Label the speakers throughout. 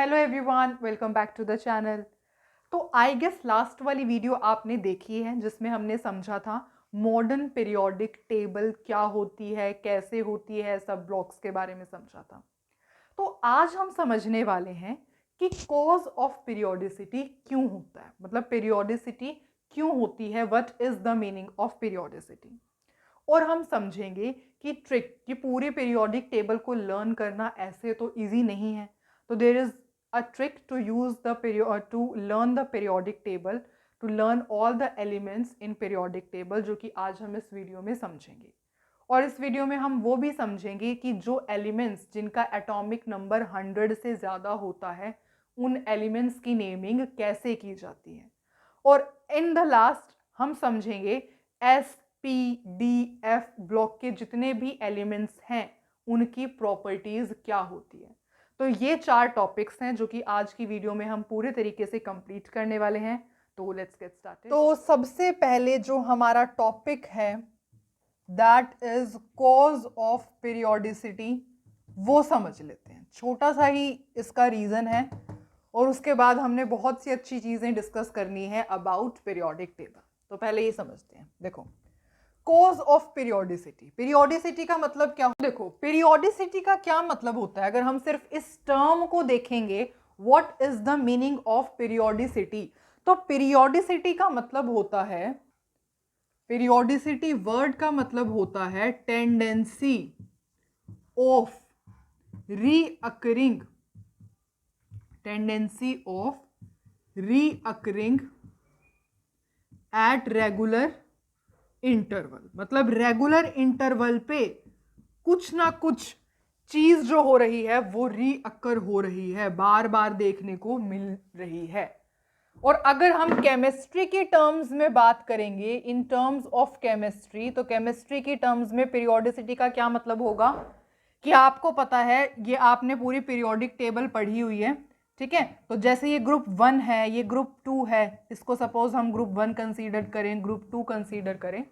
Speaker 1: Hello everyone, welcome back to the channel. तो I guess last वाली video आपने देखी है जिसमें हमने समझा था मॉडर्न पीरियोडिक टेबल क्या होती है, कैसे होती है, सब ब्लॉक्स के बारे में समझा था। तो आज हम समझने वाले हैं कि कॉज ऑफ पीरियोडिसिटी क्यों होता है, मतलब पीरियोडिसिटी क्यों होती है, what is the meaning of periodicity. और हम समझेंगे कि ट्रिक कि पूरे पीरियोडिक टेबल को लर्न करना ऐसे तो इजी नहीं है। तो there is a trick to use the to learn the periodic table, to learn all the elements in periodic table, जो कि आज हम इस वीडियो में समझेंगे। और इस वीडियो में हम वो भी समझेंगे कि जो एलिमेंट्स जिनका एटॉमिक नंबर 100 से ज़्यादा होता है उन एलिमेंट्स की नेमिंग कैसे की जाती है। और इन द लास्ट हम समझेंगे S P D F block के जितने भी एलिमेंट्स हैं उनकी प्रॉपर्टीज क्या होती है। तो ये 4 टॉपिक्स हैं जो कि आज की वीडियो में हम पूरे तरीके से कंप्लीट करने वाले हैं। तो लेट्स गेट स्टार्टेड। तो सबसे पहले जो हमारा टॉपिक है that is cause of periodicity, वो समझ लेते हैं। छोटा सा ही इसका रीजन है और उसके बाद हमने बहुत सी अच्छी चीजें डिस्कस करनी है अबाउट पीरियोडिक टेबल। तो पहले ये समझते हैं। देखो, कॉज ऑफ पीरियोडिसिटी, पीरियोडिसिटी का मतलब क्या हो। देखो, पीरियोडिसिटी का क्या मतलब होता है, अगर हम सिर्फ इस टर्म को देखेंगे what is the meaning of periodicity, तो पीरियोडिसिटी का मतलब होता है, पीरियोडिसिटी वर्ड का मतलब होता है tendency of recurring, tendency of recurring at regular interval. मतलब रेगुलर इंटरवल पे कुछ ना कुछ चीज जो हो रही है वो रीअकर हो रही है, बार बार देखने को मिल रही है। और अगर हम केमिस्ट्री की टर्म्स में बात करेंगे, इन टर्म्स ऑफ केमिस्ट्री, तो केमिस्ट्री की टर्म्स में पीरियोडिसिटी का क्या मतलब होगा कि आपको पता है, ये आपने पूरी पीरियोडिक टेबल पढ़ी हुई है, ठीक है। तो जैसे ये ग्रुप 1 है, ये ग्रुप 2 है, इसको सपोज हम ग्रुप 1 कंसीडर करें, ग्रुप 2 कंसीडर करें,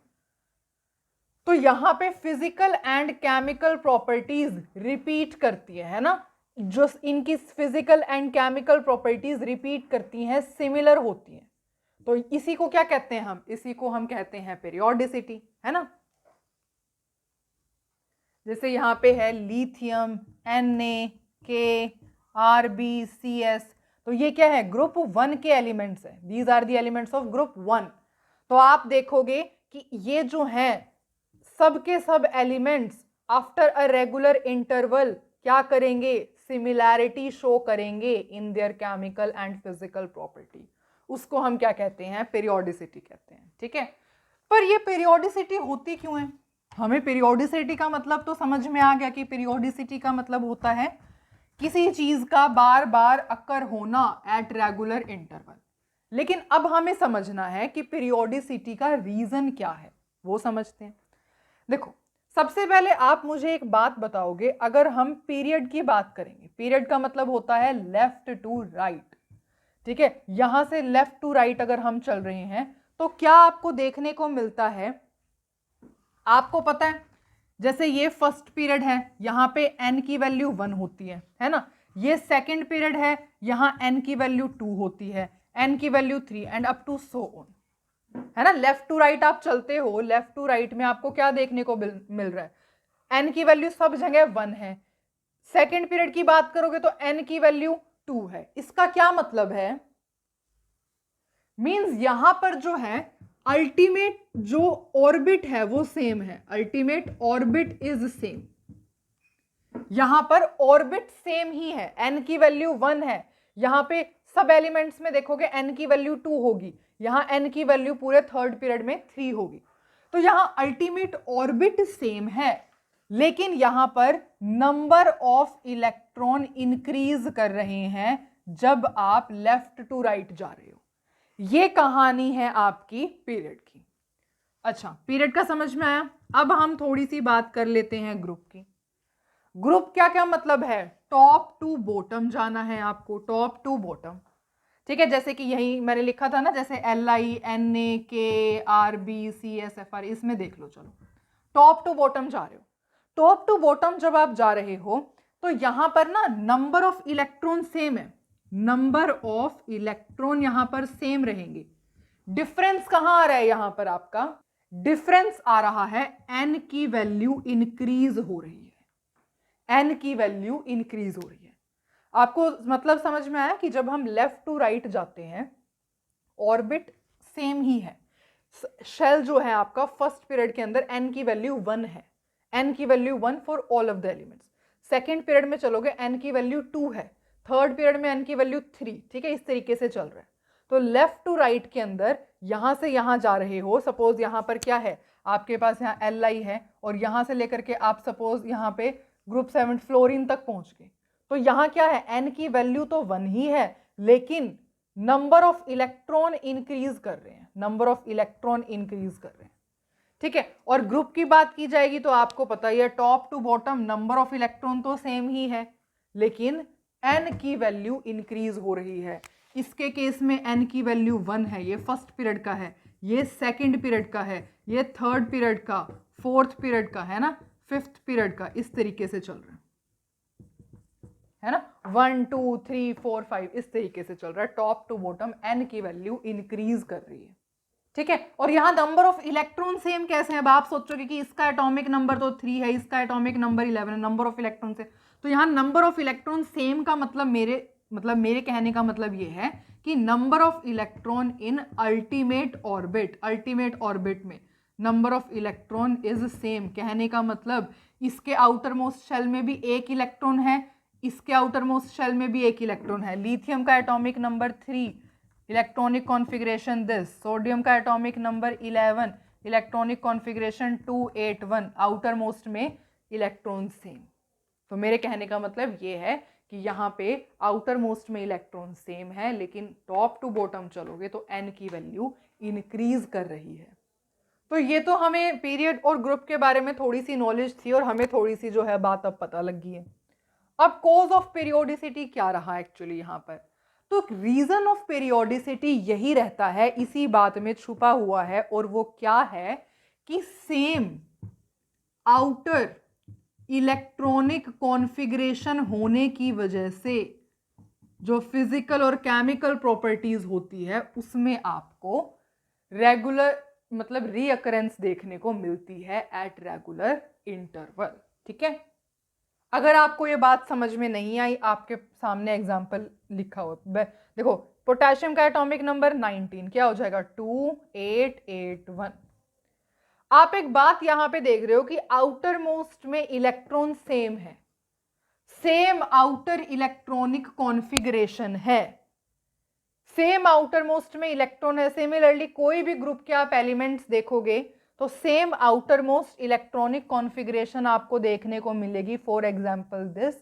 Speaker 1: तो यहां पे physical and chemical properties repeat करती है ना, जो इनकी physical and chemical properties repeat करती हैं, सिमिलर होती हैं। तो इसी को क्या कहते हैं हम, इसी को हम कहते हैं पीरियोडिसिटी, है ना। जैसे यहां पे है लिथियम, NaKRbCs, तो ये क्या है, ग्रुप 1 के एलिमेंट्स है। These are the elements of group 1। तो आप देखोगे कि ये जो है सब के सब elements after a regular interval क्या करेंगे, सिमिलैरिटी शो करेंगे in their chemical and physical property. उसको हम क्या कहते हैं, पीरियोडिसिटी कहते हैं, ठीक है। पर ये पीरियोडिसिटी होती क्यों है, हमें पीरियोडिसिटी का मतलब तो समझ में आ गया कि पीरियोडिसिटी का मतलब होता है किसी चीज का बार बार अकर होना एट रेगुलर इंटरवल। लेकिन अब हमें समझना है कि पीरियोडिसिटी का रीजन क्या है, वो समझते हैं। देखो, सबसे पहले आप मुझे एक बात बताओगे, अगर हम पीरियड की बात करेंगे, पीरियड का मतलब होता है लेफ्ट टू राइट, ठीक है। यहां से लेफ्ट टू राइट अगर हम चल रहे हैं तो क्या आपको देखने को मिलता है, आपको पता है जैसे ये फर्स्ट पीरियड है, यहां पे n की वैल्यू 1 होती है ना। ये सेकंड पीरियड है, यहां n की वैल्यू 2 होती है, n की value 3 and up to so on, है ना। लेफ्ट टू राइट आप चलते हो, लेफ्ट टू राइट में आपको क्या देखने को मिल रहा है, n की वैल्यू सब जगह 1 है। सेकंड पीरियड की बात करोगे तो n की वैल्यू 2 है। इसका क्या मतलब है, मींस यहां पर जो है अल्टीमेट जो ऑर्बिट है वो सेम है, अल्टीमेट ऑर्बिट इज सेम। यहां पर ऑर्बिट सेम ही है, n की वैल्यू 1 है। यहां पे सब एलिमेंट्स में देखोगे n की वैल्यू 2 होगी, यहां n की वैल्यू पूरे थर्ड पीरियड में 3 होगी। तो यहां अल्टीमेट ऑर्बिट सेम है, लेकिन यहां पर नंबर ऑफ इलेक्ट्रॉन इंक्रीज कर रहे हैं जब आप लेफ्ट टू राइट जा रहे हो। ये कहानी है आपकी पीरियड की। अच्छा, पीरियड का समझ में आया। अब हम थोड़ी सी बात कर लेते हैं ग्रुप की। ग्रुप क्या क्या मतलब है, टॉप टू बॉटम जाना है आपको, टॉप टू बॉटम, ठीक है। जैसे कि यही मैंने लिखा था ना, जैसे LI NA KRbCSFR, इसमें देख लो। चलो, टॉप टू बॉटम जा रहे हो। टॉप टू बॉटम जब आप जा रहे हो तो यहां पर ना नंबर ऑफ इलेक्ट्रॉन सेम है, नंबर ऑफ इलेक्ट्रॉन यहां पर सेम रहेंगे। डिफरेंस कहां आ रहा है? यहां पर आपका डिफरेंस आ रहा है n की वैल्यू इंक्रीज हो रही है, n की वैल्यू इंक्रीज हो रही है। आपको मतलब समझ में आया कि जब हम लेफ्ट टू राइट जाते हैं ऑर्बिट सेम ही है। शेल जो है आपका फर्स्ट पीरियड के अंदर n की वैल्यू 1 है, n की value 1 for all of the elements. Second period में चलोगे n की वैल्यू 2 है, थर्ड पीरियड में n की वैल्यू 3, ठीक है, इस तरीके से चल रहा है। तो लेफ्ट टू राइट के अंदर यहां से यहां जा रहे हो, सपोज यहां पर क्या है आपके पास, यहाँ Li है और यहां से लेकर के आप सपोज यहां पे ग्रुप 7 फ्लोरीन तक पहुंच गए। तो यहां क्या है, n की वैल्यू तो 1 ही है, लेकिन नंबर ऑफ इलेक्ट्रॉन इंक्रीज कर रहे हैं, नंबर ऑफ इलेक्ट्रॉन इंक्रीज कर रहे हैं, ठीक है। और ग्रुप की बात की जाएगी तो आपको पता ही है top to bottom number of electron तो सेम ही है, लेकिन n की वैल्यू इंक्रीज हो रही है। इसके केस में n की वैल्यू 1 है, ये फर्स्ट पीरियड का है, ये सेकंड पीरियड का है, ये थर्ड पीरियड का, फोर्थ पीरियड का है ना, फिफ्थ पीरियड का, इस तरीके से चल रहा है ना, 1 2 3 4 5 इस तरीके से चल रहा है। टॉप टू बॉटम n की वैल्यू इंक्रीज कर रही है, ठीक है। और यहां नंबर ऑफ इलेक्ट्रॉन सेम कैसे है? अब आप सोचोगे कि इसका एटॉमिक नंबर तो 3 है, इसका एटॉमिक नंबर 11 है, नंबर ऑफ इलेक्ट्रॉन से, तो यहां नंबर ऑफ इलेक्ट्रॉन सेम का मतलब मेरे कहने का मतलब ये है कि number of electron in ultimate orbit में number of electron is same. कहने का मतलब इसके आउटर मोस्ट शेल में भी एक इलेक्ट्रॉन है, इसके आउटर मोस्ट शेल में भी एक इलेक्ट्रॉन है। लिथियम का atomic number 3, electronic configuration this, sodium का atomic number 11, electronic configuration 281, outermost में इलेक्ट्रॉन सेम। तो मेरे कहने का मतलब ये है कि यहाँ पे आउटर मोस्ट में इलेक्ट्रॉन सेम है, लेकिन टॉप टू बॉटम चलोगे तो n की वैल्यू इंक्रीज कर रही है। तो ये तो हमें पीरियड और ग्रुप के बारे में थोड़ी सी नॉलेज थी और हमें थोड़ी सी जो है बात अब पता लग गई है। अब कॉज ऑफ पीरियोडिसिटी क्या रहा एक्चुअली यहाँ पर? तो रीजन ऑफ पीरियोडिसिटी यही रहता है, इसी बात में छुपा हुआ है, और वो क्या है कि सेम आउटर इलेक्ट्रॉनिक कॉन्फ़िगरेशन होने की वजह से जो फिजिकल और केमिकल प्रॉपर्टीज होती है उसमें आपको रेगुलर मतलब रीअकरेंस देखने को मिलती है एट रेगुलर इंटरवल, ठीक है। अगर आपको ये बात समझ में नहीं आई, आपके सामने एग्जाम्पल लिखा हो, देखो पोटेशियम का एटॉमिक नंबर 19 क्या हो जाएगा, 2881। आप एक बात यहां पे देख रहे हो कि आउटर मोस्ट में इलेक्ट्रॉन सेम है, सेम आउटर इलेक्ट्रॉनिक कॉन्फ़िगरेशन है, सेम आउटर मोस्ट में इलेक्ट्रॉन है। सिमिलरली कोई भी ग्रुप के आप एलिमेंट्स देखोगे तो same outer most electronic configuration आपको देखने को मिलेगी। फॉर एग्जांपल दिस,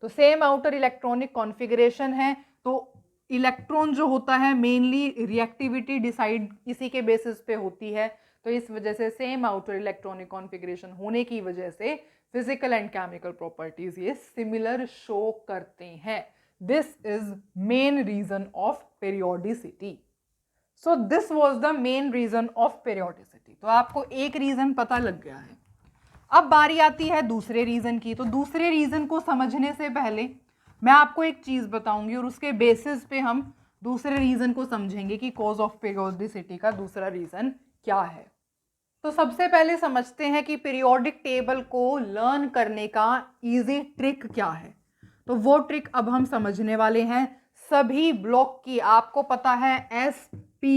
Speaker 1: तो सेम आउटर इलेक्ट्रॉनिक कॉन्फ़िगरेशन है, तो इलेक्ट्रॉन जो होता है मेनली रिएक्टिविटी डिसाइड इसी के बेसिस पे होती है। तो इस वजह से सेम आउटर इलेक्ट्रॉनिक कॉन्फ़िगरेशन होने की वजह से फिजिकल एंड केमिकल प्रॉपर्टीज ये सिमिलर शो करते हैं। This is main reason of periodicity. So this was the main reason of periodicity. तो आपको एक रीजन पता लग गया है। अब बारी आती है दूसरे रीजन की। तो दूसरे रीजन को समझने से पहले मैं आपको एक चीज बताऊंगी और उसके बेसिस पे हम दूसरे रीजन को समझेंगे कि कॉज ऑफ पीरियोडिसिटी का दूसरा रीजन क्या है। तो सबसे पहले समझते हैं कि पीरियोडिक टेबल को लर्न करने का इजी ट्रिक क्या है। तो वो ट्रिक अब हम समझने वाले हैं। सभी ब्लॉक की आपको पता है S P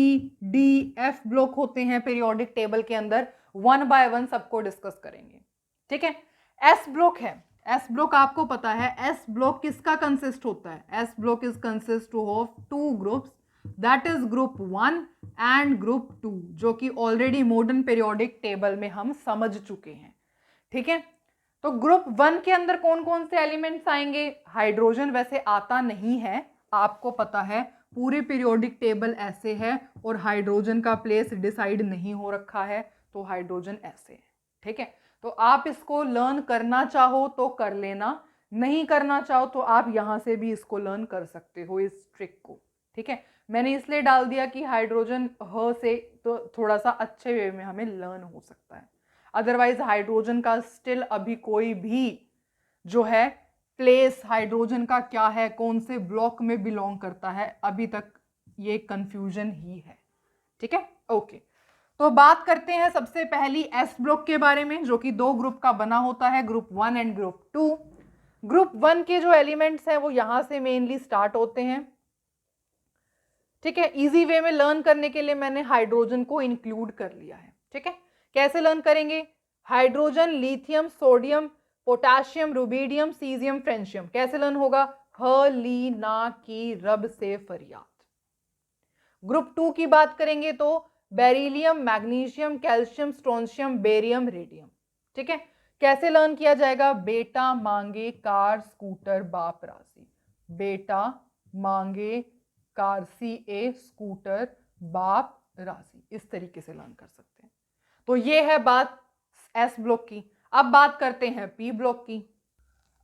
Speaker 1: D F block होते हैं पीरियोडिक टेबल के अंदर, 1 बाय 1 सबको डिस्कस करेंगे, ठीक है। S ब्लॉक है, S ब्लॉक आपको पता है। S ब्लॉक किसका कंसिस्ट होता है? S block is consist of 2 groups, that is group 1 and group 2, जो कि ऑलरेडी मॉडर्न पीरियोडिक टेबल में हम समझ चुके हैं, ठीक है। तो ग्रुप 1 के अंदर कौन कौन से एलिमेंट्स आएंगे? हाइड्रोजन वैसे आता नहीं है, आपको पता है पूरे पीरियोडिक टेबल ऐसे है और हाइड्रोजन का प्लेस डिसाइड नहीं हो रखा है, तो हाइड्रोजन ऐसे है, ठीक है। तो आप इसको लर्न करना चाहो तो कर लेना, नहीं करना चाहो तो आप यहां से भी इसको लर्न कर सकते हो, इस ट्रिक को, ठीक है। मैंने इसलिए डाल दिया कि हाइड्रोजन ह से तो थोड़ा सा अच्छे वे में हमें लर्न हो सकता है, अदरवाइज हाइड्रोजन का स्टिल अभी कोई भी जो है प्लेस हाइड्रोजन का क्या है, कौन से ब्लॉक में बिलोंग करता है, अभी तक ये कंफ्यूजन ही है। ठीक है, ओके। तो बात करते हैं सबसे पहली एस ब्लॉक के बारे में, जो कि 2 ग्रुप का बना होता है, ग्रुप 1 एंड ग्रुप 2। ग्रुप 1 के जो एलिमेंट्स हैं वो यहां से मेनली स्टार्ट होते हैं। ठीक है, इजी वे में लर्न करने के लिए मैंने हाइड्रोजन को इंक्लूड कर लिया है। ठीक है, कैसे लर्न करेंगे? Hydrogen, lithium, sodium, potassium, rubidium, caesium, francium. कैसे लर्न होगा? ह, ली, ना, की, रब से फरियाद। ग्रुप 2 की बात करेंगे तो beryllium, magnesium, calcium, strontium, barium, radium. ठीक है, कैसे लर्न किया जाएगा? बेटा मांगे कार स्कूटर बाप राशि, बेटा मांगे कार CA स्कूटर बाप राशि, इस तरीके से लर्न कर सकते हैं। तो ये है बात एस ब्लॉक की। अब बात करते हैं पी ब्लॉक की।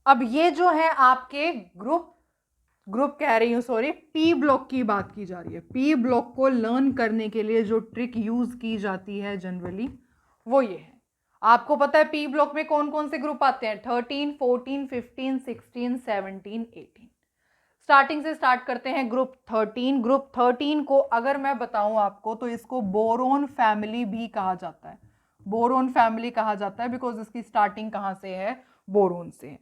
Speaker 1: अब ये जो है आपके ग्रुप कह रही हूं, सॉरी, पी ब्लॉक की बात की जा रही है। पी ब्लॉक को लर्न करने के लिए जो ट्रिक यूज की जाती है जनरली वो ये है। आपको पता है पी ब्लॉक में कौन कौन से ग्रुप आते हैं? 13, 14, 15, 16, 17, 18। स्टार्टिंग से स्टार्ट करते हैं ग्रुप 13। ग्रुप 13 को अगर मैं बताऊं आपको तो इसको बोरोन फैमिली भी कहा जाता है। बोरोन फैमिली कहा जाता है बिकॉज इसकी स्टार्टिंग कहां से है? बोरोन से है।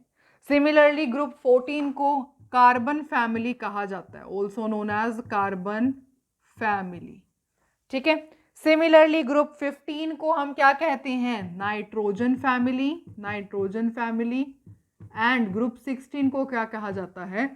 Speaker 1: सिमिलरली ग्रुप 14 को कार्बन फैमिली कहा जाता है, also known as carbon family. ठीक है, सिमिलरली ग्रुप 15 को हम क्या कहते हैं? Nitrogen family, nitrogen family. And group 16 को क्या कहा जाता है?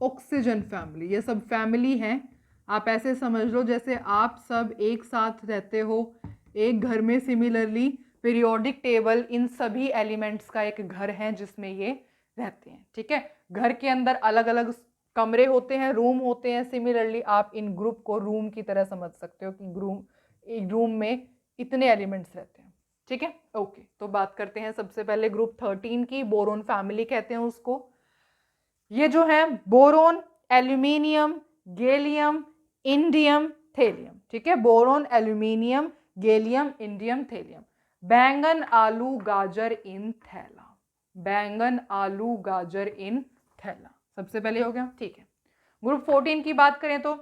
Speaker 1: Oxygen family. ये सब फैमिली है, आप ऐसे समझ लो जैसे आप सब एक साथ रहते हो एक घर में। सिमिलरली पीरियोडिक टेबल इन सभी एलिमेंट्स का एक घर है जिसमें ये रहते हैं। ठीक है, घर के अंदर अलग अलग कमरे होते हैं, रूम होते हैं। सिमिलरली आप इन ग्रुप को रूम की तरह समझ सकते हो कि एक रूम में इतने एलिमेंट्स रहते हैं। ठीक है, ओके। तो बात करते हैं सबसे पहले ग्रुप 13 की, बोरोन फैमिली कहते हैं उसको। ये जो है boron, aluminium, gallium, indium, thallium. ठीक है, boron, aluminium, gallium, indium, thallium. बैंगन, आलू, गाजर इन थैला, बैंगन, आलू, गाजर इन थैला। सबसे पहले हो गया। ठीक है, ग्रुप 14 की बात करें तो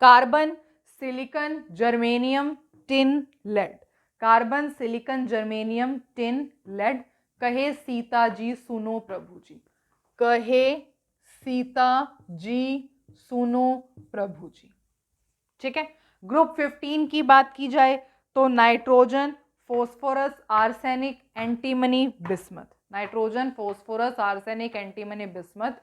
Speaker 1: carbon, silicon, germanium, tin, lead. Carbon, silicon, germanium, tin, lead. कहे सीता जी सुनो प्रभु जी, कहे सीता जी सुनो प्रभु जी। ठीक है, ग्रुप 15 की बात की जाए तो nitrogen, phosphorus, arsenic, antimony, bismuth. Nitrogen, phosphorus, arsenic, antimony, bismuth.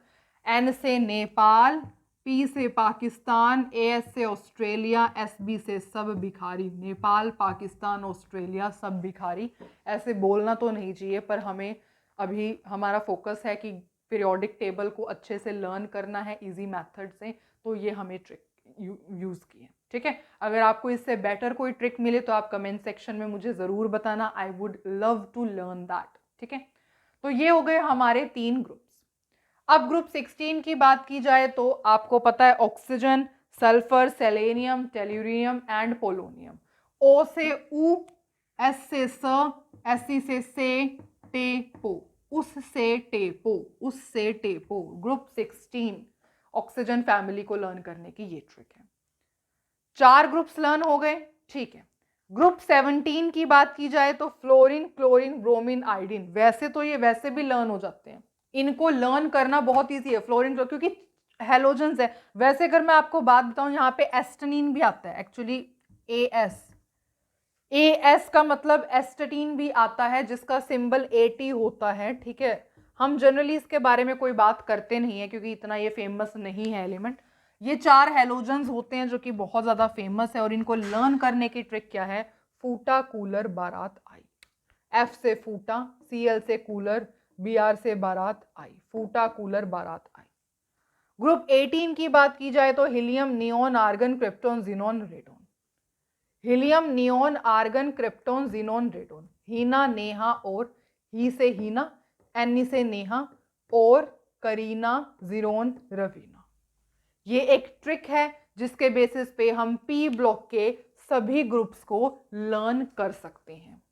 Speaker 1: N से नेपाल, P से पाकिस्तान, AS से ऑस्ट्रेलिया, SB से सब भिखारी। नेपाल, पाकिस्तान, ऑस्ट्रेलिया, सब भिखारी। ऐसे बोलना तो नहीं चाहिए पर हमें अभी हमारा फोकस है कि पीरियोडिक टेबल को अच्छे से लर्न करना है इजी मेथड से, तो ये हमें ट्रिक यूज की है। ठीक है, अगर आपको इससे बेटर कोई ट्रिक मिले तो आप कमेंट सेक्शन में मुझे जरूर बताना, I would love to learn that. ठीक है, तो ये हो गए हमारे 3 ग्रुप्स। अब ग्रुप 16 की बात की जाए तो आपको पता है oxygen, sulphur, selenium, tellurium and polonium. O से ऊ, S से स, SC से टेपो, उससे टेपो, उससे टेपो। ग्रुप 16 ऑक्सीजन फैमिली को लर्न करने की ये ट्रिक है। 4 ग्रुप्स लर्न हो गए। ठीक है, ग्रुप 17 की बात की जाए तो फ्लोरीन, क्लोरीन, ब्रोमीन, आयोडीन। वैसे तो ये वैसे भी लर्न हो जाते हैं, इनको लर्न करना बहुत ईजी है। फ्लोरीन क्योंकि हेलोजेंस है। वैसे अगर मैं आपको बात बताऊं यहाँ पे एस्टेनिन भी आता है एक्चुअली, AS का मतलब एस्टेटिन भी आता है जिसका सिंबल AT होता है। ठीक है, हम जनरली इसके बारे में कोई बात करते नहीं है क्योंकि इतना ये फेमस नहीं है एलिमेंट। ये 4 हेलोजेंस होते हैं जो कि बहुत ज्यादा फेमस है और इनको लर्न करने की ट्रिक क्या है? फूटा कूलर बारात आई। F से फूटा, Cl से कूलर, Br से बारात आई, फूटा कूलर बारात आई। ग्रुप 18 की बात की जाए तो helium, neon, argon, krypton, xenon, radon. Helium, neon, argon, krypton, xenon, radon. Heena, Neha और ही से हीना, एनी से नेहा और करीना, जीरोन, रवीना। ये एक ट्रिक है जिसके बेसिस पे हम पी ब्लॉक के सभी ग्रुप्स को लर्न कर सकते हैं।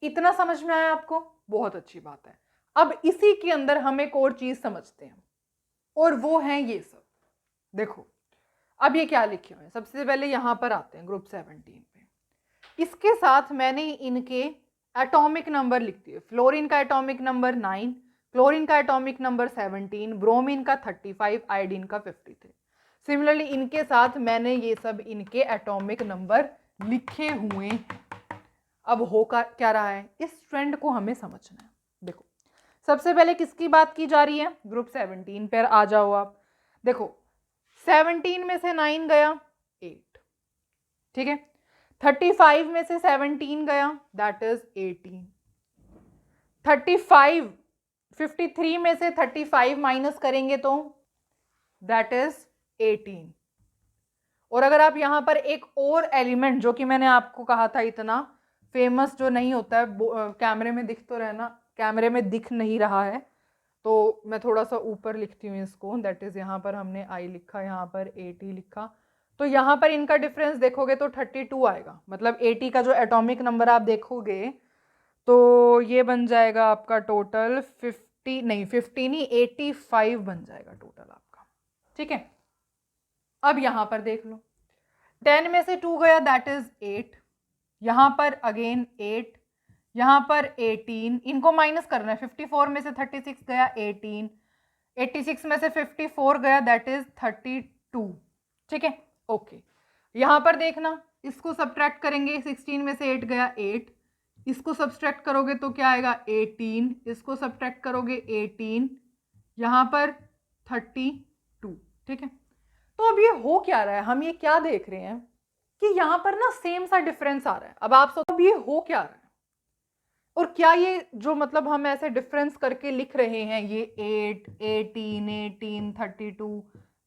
Speaker 1: इतना समझ में आया आपको? बहुत अच्छी बात है। अब इसी के अंदर हम एक और चीज समझते हैं, और वो है ये सब। देखो अब ये क्या लिखे हुए हैं, सबसे पहले यहां पर आते हैं ग्रुप 17 पे। इसके साथ मैंने इनके एटॉमिक नंबर लिख दिए। फ्लोरीन का एटॉमिक नंबर 9, क्लोरीन का एटॉमिक नंबर 17, ब्रोमीन का 35, आयोडीन का 53। सिमिलरली इनके साथ मैंने ये सब इनके एटॉमिक नंबर लिखे हुए हैं। अब हो क्या रहा है, इस ट्रेंड को हमें समझना है। देखो सबसे पहले किसकी बात की जा रही है, ग्रुप 17 पर आ जाओ आप। देखो 17 में से 9 गया 8, ठीक है। 35 में से 17 गया दैट इज 18। 53 में से 35 माइनस करेंगे तो दैट इज 18। और अगर आप यहां पर एक और एलिमेंट, जो कि मैंने आपको कहा था इतना फेमस जो नहीं होता है, कैमरे में दिख तो रहना, कैमरे में दिख नहीं रहा है तो मैं थोड़ा सा ऊपर लिखती हूँ इसको, दैट इज यहाँ पर हमने आई लिखा, यहाँ पर 80 लिखा, तो यहाँ पर इनका डिफरेंस देखोगे तो 32 आएगा। मतलब 80 का जो एटॉमिक नंबर आप देखोगे तो ये बन जाएगा आपका टोटल 50 नहीं 50 नहीं 85 बन जाएगा टोटल आपका, ठीक है। अब यहां पर देख लो 10 में से 2 गया दैट इज 8, यहां पर अगेन 8, यहां पर 18, इनको माइनस करना है। 54 में से 36 गया 18, 86 में से 54 गया दैट इज 32, ठीक है ओके। यहां पर देखना इसको सब्ट्रैक्ट करेंगे, 16 में से 8 गया 8, इसको सब्ट्रैक्ट करोगे तो क्या आएगा 18, इसको सब्ट्रैक्ट करोगे 18, यहां पर 32, ठीक है। तो अब ये हो क्या रहा है, हम ये क्या देख रहे हैं कि यहां पर ना सेम सा डिफरेंस आ रहा है। अब आप सोचो अब ये हो क्या रहा है, और क्या ये जो मतलब हम ऐसे डिफरेंस करके लिख रहे हैं ये 8, 18, 18, 32,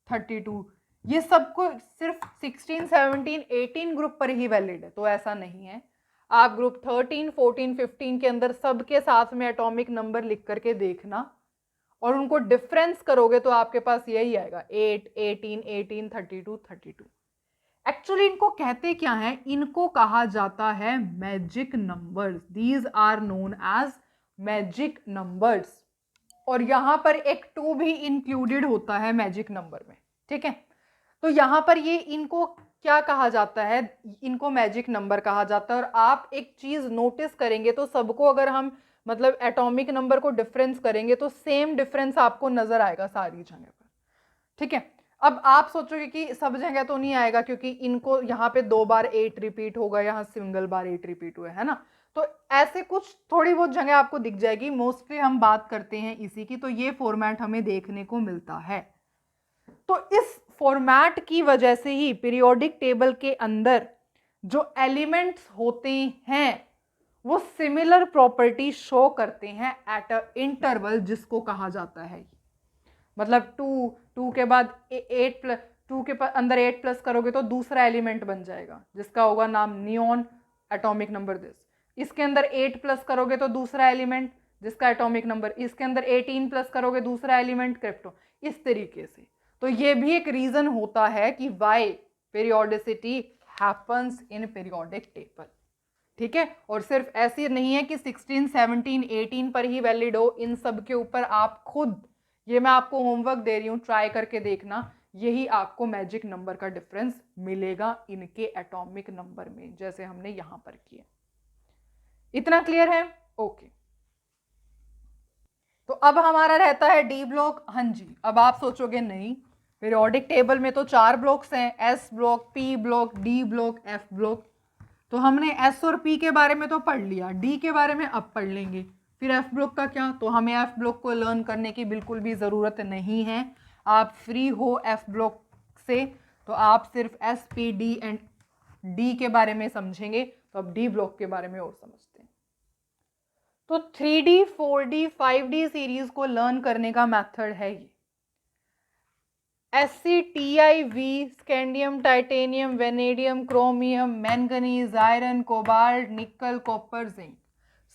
Speaker 1: 32, ये सबको सिर्फ 16, 17, 18 ग्रुप पर ही वैलिड है, तो ऐसा नहीं है। आप ग्रुप 13, 14, 15 के अंदर सबके साथ में एटॉमिक नंबर लिख करके देखना और उनको डिफरेंस करोगे तो आपके पास यही आएगा 8, 18, 18, 32, 32। एक्चुअली इनको कहते क्या है, इनको कहा जाता है magic numbers. These are known as magic numbers, और यहां पर एक 2 भी इंक्लूडेड होता है मैजिक नंबर में, ठीक है। तो यहां पर ये इनको क्या कहा जाता है, इनको मैजिक नंबर कहा जाता है। और आप एक चीज नोटिस करेंगे तो सबको अगर हम मतलब एटॉमिक नंबर को डिफरेंस करेंगे तो सेम डिफरेंस आपको नजर आएगा सारी जगह पर, ठीक है। अब आप सोचोगे कि सब जगह तो नहीं आएगा क्योंकि इनको यहाँ पे 2 बार 8 रिपीट होगा, यहाँ सिंगल बार 8 रिपीट हुआ है ना, तो ऐसे कुछ थोड़ी बहुत जगह आपको दिख जाएगी। मोस्टली हम बात करते हैं इसी की, तो ये फॉर्मेट हमें देखने को मिलता है। तो इस फॉर्मेट की वजह से ही पीरियोडिक टेबल के अंदर जो एलिमेंट्स होते हैं वो सिमिलर प्रॉपर्टी शो करते हैं एट अ इंटरवल, जिसको कहा जाता है मतलब 2 के बाद 8 प्लस 2 के अंदर 8 प्लस करोगे तो दूसरा एलिमेंट बन जाएगा जिसका होगा नाम नियॉन, एटॉमिक नंबर दिस। इसके अंदर 8 प्लस करोगे तो दूसरा एलिमेंट जिसका एटॉमिक नंबर, इसके अंदर 18 प्लस करोगे दूसरा एलिमेंट क्रिप्टो, इस तरीके से। तो ये भी एक रीजन होता है कि why periodicity happens in periodic table, ठीक है। और सिर्फ ऐसी नहीं है कि 16, 17, 18 पर ही वैलिड हो, इन सब के ऊपर आप खुद, ये मैं आपको होमवर्क दे रही हूं, ट्राई करके देखना, यही आपको मैजिक नंबर का डिफरेंस मिलेगा इनके एटॉमिक नंबर में, जैसे हमने यहां पर किया। इतना क्लियर है? ओके। तो अब हमारा रहता है डी ब्लॉक। हाँ जी, अब आप सोचोगे नहीं, पीरियोडिक टेबल में तो 4 ब्लॉक्स हैं, S block, P block, D block, F block. तो हमने एस और पी के बारे में तो पढ़ लिया, डी के बारे में अब पढ़ लेंगे। फिर एफ ब्लॉक का क्या, तो हमें एफ ब्लॉक को लर्न करने की बिल्कुल भी ज़रूरत नहीं है। आप फ्री हो एफ ब्लॉक से, तो आप सिर्फ S P D and D के बारे में समझेंगे। तो अब डी ब्लॉक के बारे में और समझते हैं। तो 3D, 4D, 5D सीरीज को लर्न करने का मेथड है ये। SCTIV, scandium, titanium, vanadium, chromium, manganese, iron, cobalt, nickel, copper, zinc.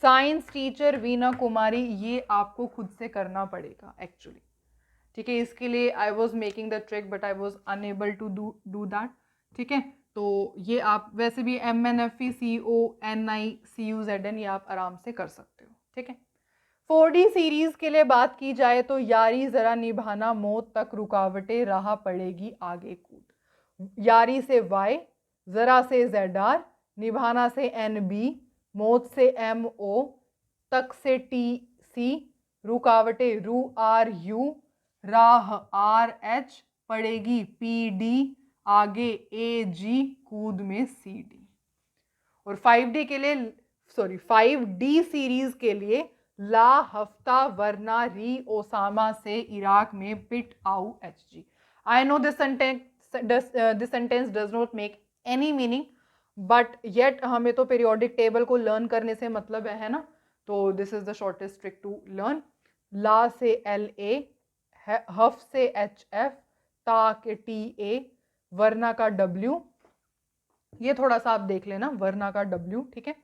Speaker 1: Science teacher Veena Kumari, ये आपको खुद से करना पड़ेगा एक्चुअली, ठीक है। इसके लिए I was making the trick but I was unable to do that, ठीक है। तो ये आप वैसे भी MNFE, CONI, CUZN ये आप आराम से कर सकते हो, ठीक है। 4D सीरीज के लिए बात की जाए तो यारी जरा निभाना, मौत तक रुकावटें राह पड़ेगी आगे कूद। यारी से Y, जरा से ZR, निभाना से NB, मौत से MO, तक से TC, रुकावटें RU, राह RH, पड़ेगी PD, आगे AG, कूद में CD। और 5D सीरीज के लिए ला हफ्ता वरना री ओसामा से इराक में पिट आउ HG। I know this sentence does not make any meaning, but yet हमें तो पीरियोडिक टेबल को लर्न करने से मतलब है ना, तो this is the shortest trick to learn. ला से LA, हफ से HF, ता के TA, वरना का W, ये थोड़ा सा आप देख लेना, वरना का W, ठीक है।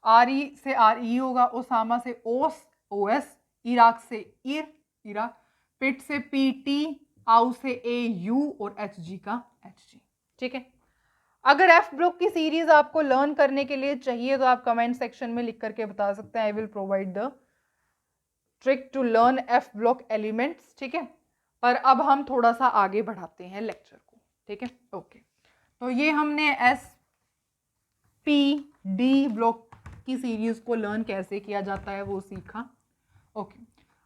Speaker 1: RE से RE होगा, ओसामा से OS, इराक से इराक, पिट से PT, आउ से AU और HG का HG, ठीक है। अगर F ब्लॉक की सीरीज आपको लर्न करने के लिए चाहिए तो आप कमेंट सेक्शन में लिख करके बता सकते हैं। I will provide the trick to learn F block elements, ठीक है। पर अब हम थोड़ा सा आगे बढ़ाते हैं लेक्चर को, ठीक है। ओके, तो ये हमने SPD ब्लॉक की सीरीज को लर्न कैसे किया जाता है वो सीखा। ओके,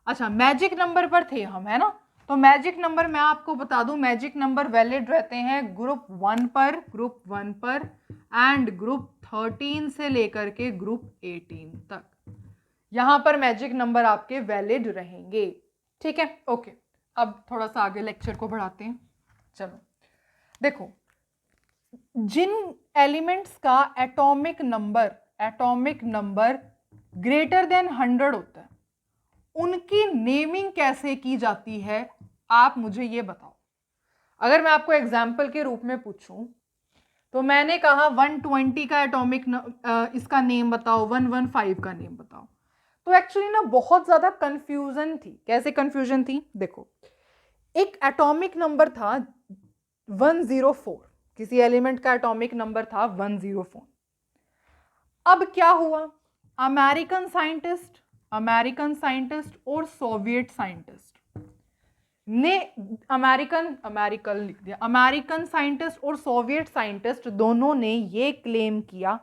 Speaker 1: अच्छा मैजिक नंबर पर थे हम, है ना। तो मैजिक नंबर मैं आपको बता दूं, मैजिक नंबर वैलिड रहते हैं ग्रुप 1 पर एंड ग्रुप 13 से लेकर के ग्रुप 18 तक। यहां पर मैजिक नंबर आपके वैलिड रहेंगे, ठीक है। ओके, अब थोड़ा सा आगे लेक्चर को बढ़ाते हैं। चलो देखो, जिन एलिमेंट्स का एटॉमिक नंबर ग्रेटर देन 100 होता है, उनकी नेमिंग कैसे की जाती है, आप मुझे ये बताओ। अगर मैं आपको एग्जाम्पल के रूप में पूछूं तो मैंने कहा 120 का एटॉमिक इसका नेम बताओ, 115 का नेम बताओ। तो एक्चुअली ना बहुत ज्यादा कंफ्यूजन थी। कैसे कंफ्यूजन थी, देखो, एक एटॉमिक नंबर था 104, किसी एलिमेंट का एटॉमिक नंबर था 104। अब क्या हुआ, अमेरिकन साइंटिस्ट और सोवियत साइंटिस्ट ने अमेरिकन साइंटिस्ट और सोवियत साइंटिस्ट दोनों ने ये क्लेम किया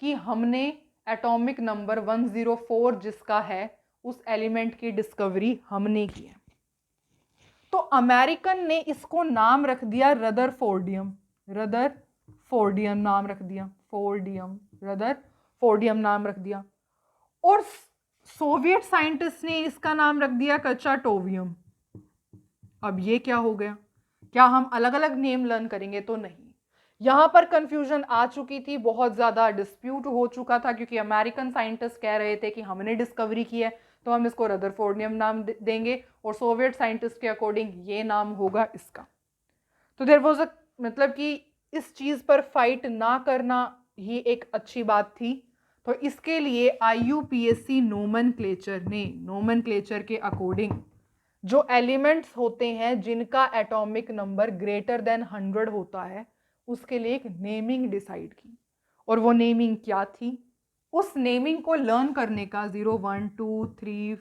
Speaker 1: कि हमने एटॉमिक नंबर 104 जिसका है उस एलिमेंट की डिस्कवरी हमने की है। तो अमेरिकन ने इसको नाम रख दिया रदरफोर्डियम नाम रख दिया, रदरफोर्डियम नाम रख दिया। और सोवियत साइंटिस्ट ने इसका नाम रख दिया कचाटोवियम। अब ये क्या हो गया, क्या हम अलग अलग नेम लर्न करेंगे? तो नहीं, यहां पर कंफ्यूजन आ चुकी थी, बहुत ज्यादा डिस्प्यूट हो चुका था, क्योंकि अमेरिकन साइंटिस्ट कह रहे थे कि हमने डिस्कवरी की है तो हम इसको रदरफोर्डियम नाम देंगे, और सोवियत साइंटिस्ट के अकॉर्डिंग ये नाम होगा इसका। तो देयर वाज मतलब कि इस चीज पर फाइट ना करना ही एक अच्छी बात थी। तो इसके लिए IUPAC नोमेनक्लेचर के अकॉर्डिंग जो एलिमेंट्स होते हैं जिनका एटॉमिक नंबर ग्रेटर देन 100 होता है, उसके लिए एक नेमिंग डिसाइड की। और वो नेमिंग क्या थी, उस नेमिंग को लर्न करने का 0 1 2 3,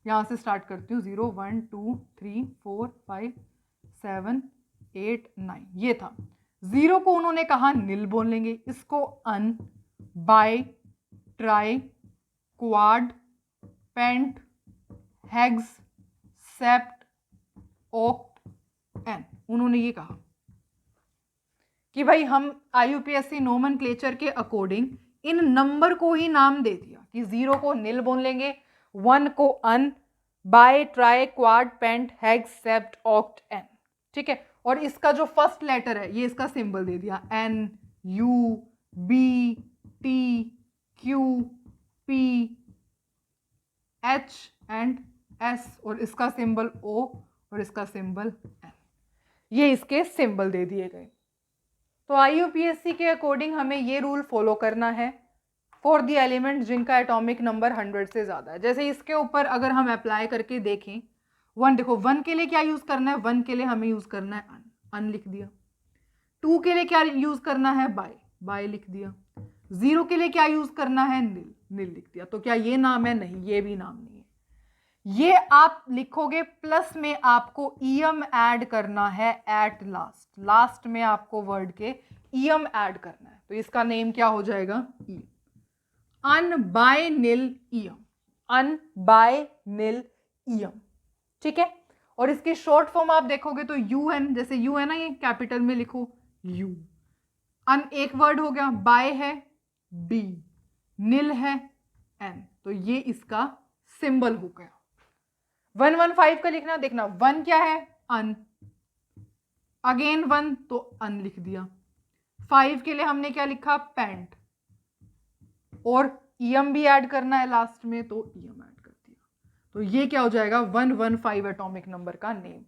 Speaker 1: यहां से स्टार्ट करती हूँ, 0 1 2 3 4 5 7 8 9, ये था। 0 को उन्होंने कहा निल बोलेंगे, इसको un, bi, tri, quad, pent, hex, sept, oct, enn. उन्होंने ये कहा कि भाई हम IUPAC नोमेनक्लेचर के अकॉर्डिंग इन नंबर को ही नाम दे दिया कि 0 को निल बोलेंगे, 1 को un, bi, tri, quad, pent, hex, sept, oct, enn, ठीक है। और इसका जो फर्स्ट लेटर है ये इसका सिंबल दे दिया, N, U, B, T, Q, P, H and S, और इसका सिंबल O और इसका सिंबल N। ये इसके सिंबल दे दिए गए। तो IUPAC के अकॉर्डिंग हमें ये रूल फॉलो करना है फॉर द एलिमेंट जिनका एटॉमिक नंबर 100 से ज्यादा है। जैसे इसके ऊपर अगर हम अप्लाई करके देखें, 1 देखो, 1 के लिए क्या यूज करना है, 1 के लिए हमें यूज करना है अन लिख दिया। 2 के लिए क्या यूज करना है, बाय लिख दिया। 0 के लिए क्या यूज करना है, निल लिख दिया। तो क्या ये नाम है? नहीं, ये भी नाम नहीं है। ये आप लिखोगे, प्लस में आपको ईएम ऐड करना है एट लास्ट, लास्ट में आपको वर्ड के ईएम ऐड करना है, तो इसका नेम क्या हो जाएगा, ईएम, अनबाइनिल ईएम, अनबाइनिल ईएम, ठीक है। और इसकी शॉर्ट फॉर्म आप देखोगे तो यूएन, जैसे यू है ना, ये कैपिटल में लिखो यू, अन एक वर्ड हो गया, बाय है बी, निल है एन, तो ये इसका सिंबल हो गया। 115 का लिखना, देखना 1 क्या है, अन, अगेन 1 तो अन लिख दिया, 5 के लिए हमने क्या लिखा, पैंट, और ईएम भी ऐड करना है लास्ट में, तो ईएम ऐड कर दिया, तो ये क्या हो जाएगा 115 एटॉमिक नंबर का नेम।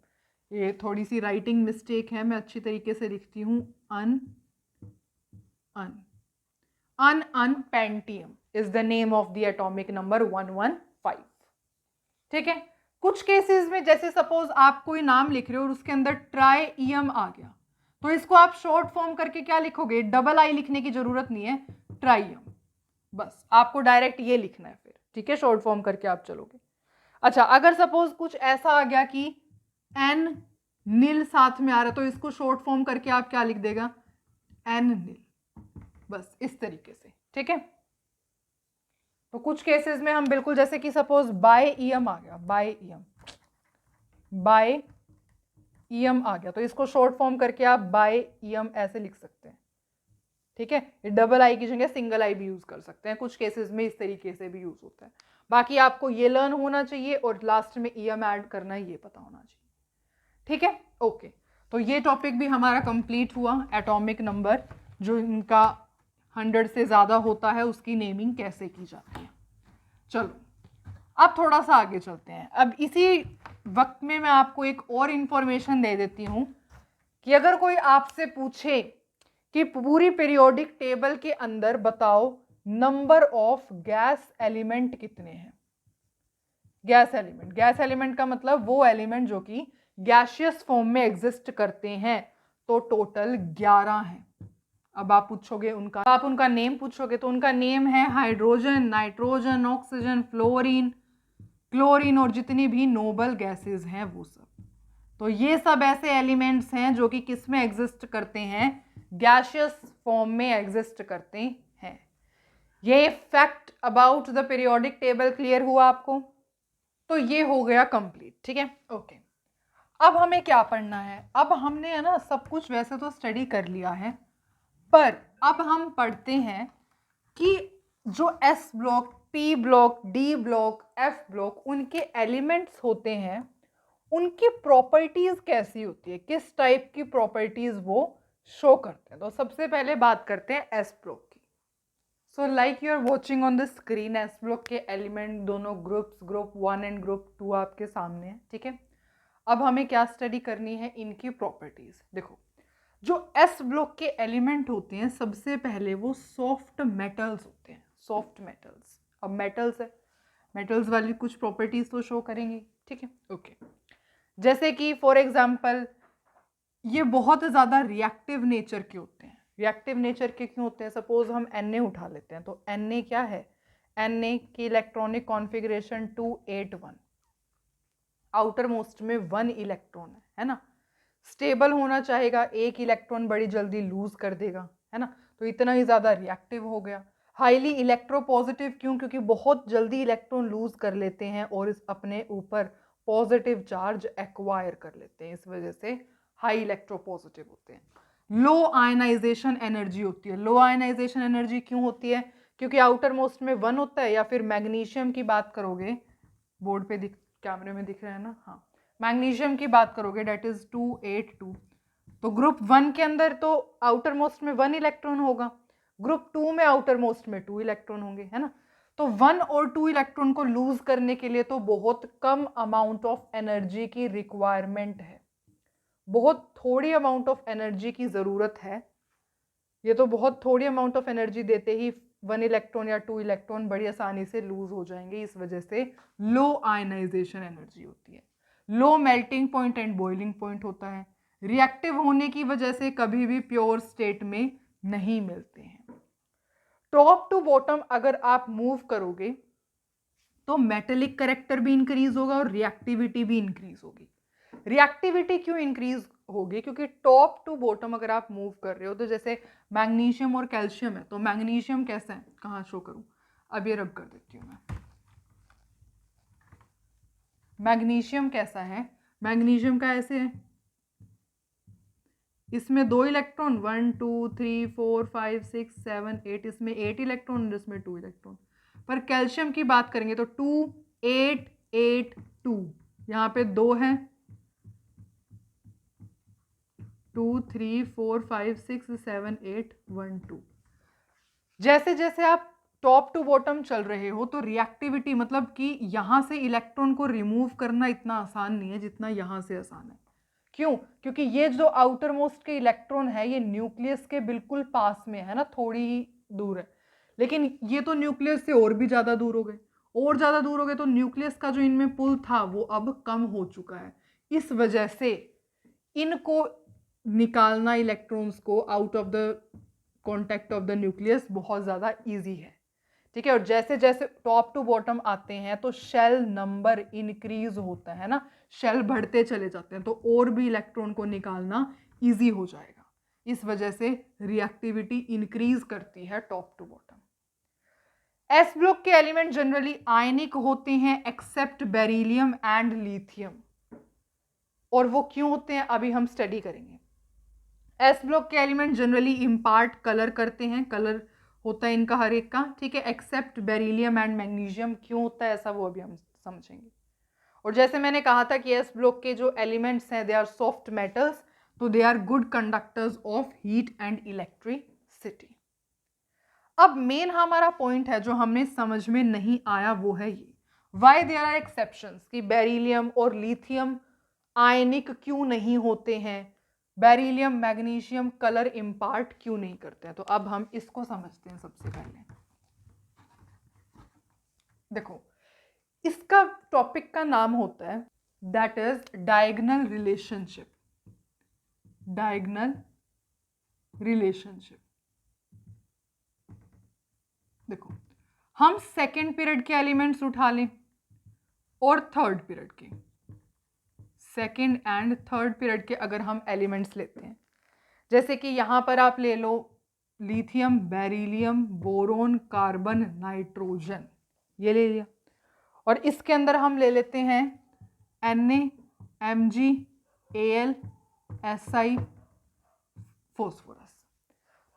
Speaker 1: ये थोड़ी सी राइटिंग मिस्टेक है, मैं अच्छी तरीके से लिखती हूं, un un un unpentium is the name of the atomic number 115, ठीक है। कुछ केसेस में जैसे सपोज आप कोई नाम लिख रहे हो और उसके अंदर ट्राईएम आ गया, तो इसको आप शॉर्ट फॉर्म करके क्या लिखोगे, डबल आई लिखने की जरूरत नहीं है, ट्राईएम, बस आपको डायरेक्ट ये लिखना है फिर, ठीक है, शॉर्ट फॉर्म करके आप चलोगे। अच्छा, अगर सपोज कुछ ऐसा आ गया कि एन नील साथ में आ रहा है, तो इसको शॉर्ट फॉर्म करके आप क्या लिख देगा, एन नील, बस इस तरीके से, ठीक है। तो कुछ केसेस में हम बिल्कुल, जैसे कि सपोज बाय ईएम आ गया, बाय ईएम आ गया, तो इसको शॉर्ट फॉर्म करके आप बाय ईएम ऐसे लिख सकते हैं, ठीक है। ये डबल आई की जगह सिंगल आई भी यूज कर सकते हैं, कुछ केसेस में इस तरीके से भी यूज होता है। बाकी आपको ये लर्न होना चाहिए और लास्ट में ईएम ऐड करना है, ये पता होना चाहिए, ठीक है। ओके, तो ये टॉपिक भी हमारा कंप्लीट हुआ, एटॉमिक नंबर जो इनका 100 से ज़्यादा होता है उसकी नेमिंग कैसे की जाती है। चलो अब थोड़ा सा आगे चलते हैं। अब इसी वक्त में मैं आपको एक और इंफॉर्मेशन दे देती हूँ कि अगर कोई आपसे पूछे कि पूरी पीरियोडिक टेबल के अंदर बताओ नंबर ऑफ गैस एलिमेंट कितने हैं। गैस एलिमेंट का मतलब वो एलिमेंट जो कि गैसियस फॉर्म में एग्जिस्ट करते हैं, तो टोटल 11 हैं। अब आप पूछोगे उनका नेम पूछोगे, तो उनका नेम है hydrogen, nitrogen, oxygen, fluorine, chlorine और जितनी भी नोबल गैसेस हैं वो सब। तो ये सब ऐसे एलिमेंट्स हैं जो कि किस में एग्जिस्ट करते हैं, गैसियस फॉर्म में एग्जिस्ट करते हैं। ये fact about the periodic table clear हुआ आपको, तो ये हो गया कंप्लीट, ठीक है। ओके, अब हमें क्या पढ़ना है, अब हमने है ना सब कुछ वैसे तो स्टडी कर लिया है, पर अब हम पढ़ते हैं कि जो S block, P block, D block, F block, उनके एलिमेंट्स होते हैं, उनकी प्रॉपर्टीज कैसी होती है, किस टाइप की प्रॉपर्टीज वो शो करते हैं। तो सबसे पहले बात करते हैं एस ब्लॉक की। So like you are watching on the screen, S block के एलिमेंट दोनों ग्रुप्स, ग्रुप 1 एंड ग्रुप 2 आपके सामने है, ठीक है। अब हमें क्या स्टडी करनी है, इनकी प्रॉपर्टीज। देखो, जो एस ब्लॉक के एलिमेंट होते हैं, सबसे पहले वो सॉफ्ट मेटल्स होते हैं, सॉफ्ट मेटल्स। अब मेटल्स है, मेटल्स वाली कुछ प्रॉपर्टीज तो शो करेंगे, ठीक है। ओके, जैसे कि फॉर एग्जांपल ये बहुत ज़्यादा रिएक्टिव नेचर के होते हैं। रिएक्टिव नेचर के क्यों होते हैं, सपोज हम Na उठा लेते हैं, तो Na क्या है, Na की इलेक्ट्रॉनिक कॉन्फ़िगरेशन 281, आउटर मोस्ट में 1 इलेक्ट्रॉन है ना। स्टेबल होना चाहेगा, 1 इलेक्ट्रॉन बड़ी जल्दी लूज कर देगा, है ना, तो इतना ही ज़्यादा रिएक्टिव हो गया। हाईली इलेक्ट्रोपॉजिटिव क्यों, क्योंकि बहुत जल्दी इलेक्ट्रॉन लूज कर लेते हैं और इस अपने ऊपर पॉजिटिव चार्ज एक्वायर कर लेते हैं, इस वजह से हाई इलेक्ट्रोपॉजिटिव होते हैं। लो आयनाइजेशन एनर्जी होती है। लो आयनाइजेशन एनर्जी क्यों होती है, क्योंकि आउटर मोस्ट में 1 होता है, या फिर मैग्नीशियम की बात करोगे, बोर्ड पे कैमरे में दिख रहा है ना, हाँ, मैग्नीशियम की बात करोगे डेट इज 282, तो ग्रुप 1 के अंदर तो आउटर मोस्ट में 1 इलेक्ट्रॉन होगा, ग्रुप 2 में आउटर मोस्ट में 2 इलेक्ट्रॉन होंगे, है ना। तो 1 और 2 इलेक्ट्रॉन को लूज करने के लिए तो बहुत कम अमाउंट ऑफ एनर्जी की रिक्वायरमेंट है, बहुत थोड़ी अमाउंट ऑफ एनर्जी की ज़रूरत है। ये तो बहुत थोड़ी अमाउंट ऑफ एनर्जी देते ही 1 इलेक्ट्रॉन या 2 इलेक्ट्रॉन बड़ी आसानी से लूज हो जाएंगे, इस वजह से लो आयनाइजेशन एनर्जी होती है। Low melting point and boiling point होता है। रिएक्टिव होने की वजह से कभी भी प्योर स्टेट में नहीं मिलते हैं। टॉप टू बॉटम अगर आप मूव करोगे तो मेटेलिक करेक्टर भी इंक्रीज होगा और रिएक्टिविटी भी इंक्रीज होगी। रिएक्टिविटी क्यों इंक्रीज होगी? क्योंकि टॉप टू बॉटम अगर आप मूव कर रहे हो तो जैसे मैग्नीशियम और कैल्शियम है, तो मैग्नीशियम कैसा है, कहाँ शो करूं, अब ये रब कर देती हूँ मैं। मैग्नीशियम कैसा है, मैग्नीशियम का ऐसे है, इसमें 2 इलेक्ट्रॉन, 1 2 3 4 5 6 7 8, इसमें 8 इलेक्ट्रॉन और इसमें 2 इलेक्ट्रॉन। पर कैल्शियम की बात करेंगे तो 2 8 8 2, यहाँ पे 2 है, 2 3 4 5 6 7 8 1 2। जैसे जैसे आप टॉप टू बॉटम चल रहे हो तो रिएक्टिविटी, मतलब कि यहां से इलेक्ट्रॉन को रिमूव करना इतना आसान नहीं है जितना यहां से आसान है। क्यों? क्योंकि ये जो आउटर मोस्ट के इलेक्ट्रॉन है ये न्यूक्लियस के बिल्कुल पास में है ना, थोड़ी ही दूर है, लेकिन ये तो न्यूक्लियस से और भी ज्यादा दूर हो गए, और ज्यादा दूर हो गए, तो न्यूक्लियस का जो इनमें पुल था वो अब कम हो चुका है। इस वजह से इनको निकालना इलेक्ट्रॉन्स को out of the contact of the nucleus बहुत ज़्यादा इजी है। ठीक है, और जैसे जैसे टॉप टू बॉटम आते हैं तो शेल नंबर इंक्रीज होता है ना, शेल बढ़ते चले जाते हैं, तो और भी इलेक्ट्रॉन को निकालना इजी हो जाएगा। इस वजह से रिएक्टिविटी इंक्रीज करती है top to bottom. S block के एलिमेंट जनरली आयनिक होते हैं एक्सेप्ट बेरिलियम एंड लिथियम, और वो क्यों होते हैं अभी हम स्टडी करेंगे। एस ब्लॉक के एलिमेंट जनरली इम्पार्ट कलर करते हैं, कलर होता है इनका हर एक का, ठीक है, एक्सेप्ट बेरिलियम एंड मैग्नीशियम। क्यों होता है ऐसा वो अभी हम समझेंगे। और जैसे मैंने कहा था कि एस ब्लॉक के जो एलिमेंट्स हैं दे आर सॉफ्ट मेटल्स, तो they are good conductors of heat and electricity. अब मेन हमारा पॉइंट है जो हमें समझ में नहीं आया वो है ये, वाई देयर आर एक्सेप्शंस, कि बेरिलियम और लिथियम आयनिक क्यों नहीं होते हैं, बेरिलियम मैग्नीशियम कलर इम्पार्ट क्यों नहीं करते हैं। तो अब हम इसको समझते हैं। सबसे पहले देखो, इसका टॉपिक का नाम होता है that is diagonal relationship. Diagonal relationship, देखो हम सेकेंड पीरियड के एलिमेंट्स उठा लें और थर्ड पीरियड के, सेकेंड एंड थर्ड पीरियड के अगर हम एलिमेंट्स लेते हैं, जैसे कि यहां पर आप ले लो lithium, beryllium, boron, carbon, nitrogen, ये ले लिया, और इसके अंदर हम ले लेते हैं Na, Mg, Al, Si, phosphorus.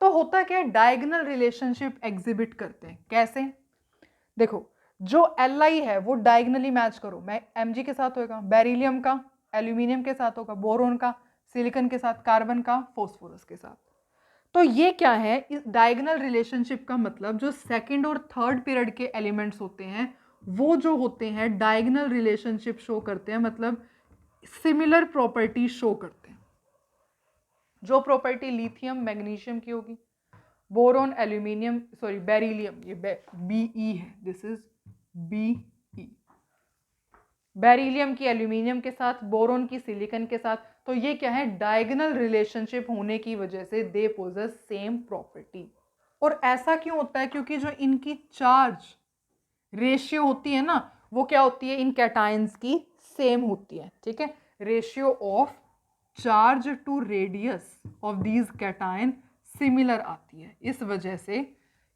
Speaker 1: तो होता क्या है, डायगोनल रिलेशनशिप एग्जिबिट करते हैं। कैसे? देखो, जो Li है वो डायगोनली मैच करो, मैं Mg के साथ होगा, बेरिलियम का एल्यूमिनियम के साथ होगा, बोरोन का सिलिकॉन के साथ, कार्बन का फॉस्फोरस के साथ। तो ये क्या है, इस डायगोनल रिलेशनशिप का मतलब जो सेकंड और थर्ड पीरियड के एलिमेंट्स होते हैं वो जो होते हैं डायगोनल रिलेशनशिप शो करते हैं, मतलब सिमिलर प्रॉपर्टी शो करते हैं। जो प्रॉपर्टी लिथियम मैग्नीशियम की होगी, बोरोन एल्यूमिनियम, सॉरी बेरिलियम, ये Be है, दिस इज Be, बेरिलियम की एल्यूमिनियम के साथ, बोरोन की सिलिकॉन के साथ, तो ये क्या है, डायगोनल रिलेशनशिप होने की वजह से दे पोजेस सेम प्रॉपर्टी। और ऐसा क्यों होता है? क्योंकि जो इनकी चार्ज रेशियो होती है ना, वो क्या होती है, इन कैटायंस की सेम होती है। ठीक है, ratio of charge to radius of these cation similar आती है। इस वजह से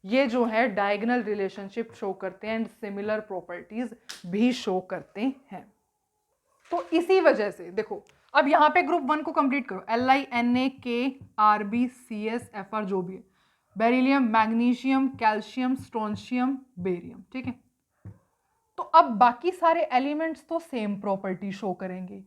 Speaker 1: ये जो है डायगोनल रिलेशनशिप शो करते हैं एंड सिमिलर प्रॉपर्टीज भी शो करते हैं। तो इसी वजह से देखो, अब यहाँ पे ग्रुप 1 को कंप्लीट करो, Li, Na, K, Rb, Cs, Fr जो भी है, beryllium, magnesium, calcium, strontium, barium. ठीक है, तो अब बाकी सारे एलिमेंट्स तो सेम प्रॉपर्टी शो करेंगे,